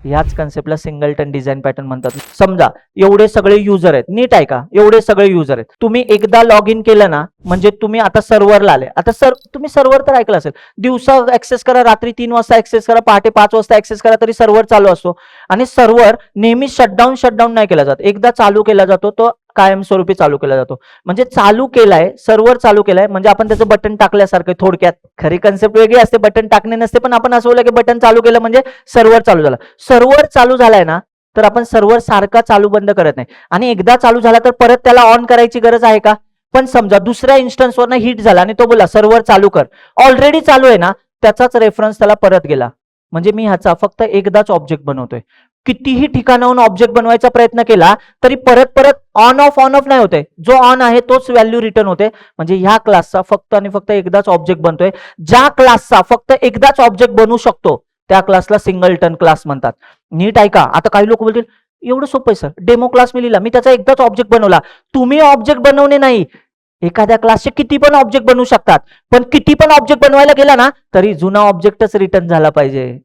ह्याच कन्सेप्टला singleton design pattern म्हणतात. समजा एवढे सगळे युजर आहेत, नीट आहे का, एवढे सगळे युजर आहेत, तुम्ही एकदा लॉग इन केलं ना, म्हणजे तुम्ही आता सर्व्हरला आले. आता तुम्ही सर्व्हर तर ऐकलं असेल, दिवसा ऍक्सेस करा, रात्री 3 वाजता ऍक्सेस करा, पहाटे 5 वाजता ऍक्सेस करा, तरी सर्व्हर चालू असतो. आणि सर्व्हर नेहमी शटडाऊन नाही केला जात, एकदा चालू केला जातो तो कायमस्वरूपी चालू केला जातो. म्हणजे चालू केलाय, सर्व्हर चालू केलाय म्हणजे आपण त्याचं बटन टाकल्यासारखं. थोडक्यात खरी कन्सेप्ट वेगळी असते, बटन टाकणे नसते, पण आपण असं बोललं की बटन चालू केलं म्हणजे सर्व्हर चालू झाला. सर्व्हर चालू झालाय ना, तर आपण सर्व्हर सारखा चालू बंद करत नाही. आणि एकदा चालू झाला तर परत त्याला ऑन करायची गरज आहे का? पण समजा दुसऱ्या इन्स्टन्सवरनं हिट झाला आणि तो बोला सर्व्हर चालू कर, ऑलरेडी चालू आहे ना, त्याचाच रेफरन्स त्याला परत गेला. म्हणजे मी ह्याचा फक्त एकदाच ऑब्जेक्ट बनवतोय. कितीही ठिकाणाहून ऑब्जेक्ट बनवायचा प्रयत्न केला तरी परत परत ऑन ऑफ नाही होते. जो ऑन आहे तोच व्हॅल्यू रिटर्न होते. म्हणजे ह्या क्लासचा फक्त आणि फक्त एकदाच ऑब्जेक्ट बनतोय. ज्या क्लासचा फक्त एकदाच ऑब्जेक्ट बनवू शकतो त्या क्लासला सिंगलटन क्लास म्हणतात. नीट ऐका. आता काही लोक बोलतील एवढं सोपं आहे सर, डेमो क्लास मी लिहिला, मी त्याचा एकदाच ऑब्जेक्ट बनवला. तुम्ही ऑब्जेक्ट बनवणे नाही, एखाद्या क्लासचे किती पण ऑब्जेक्ट बनवू शकतात, पण किती पण ऑब्जेक्ट बनवायला गेला ना तरी जुना ऑब्जेक्टच रिटर्न झाला पाहिजे.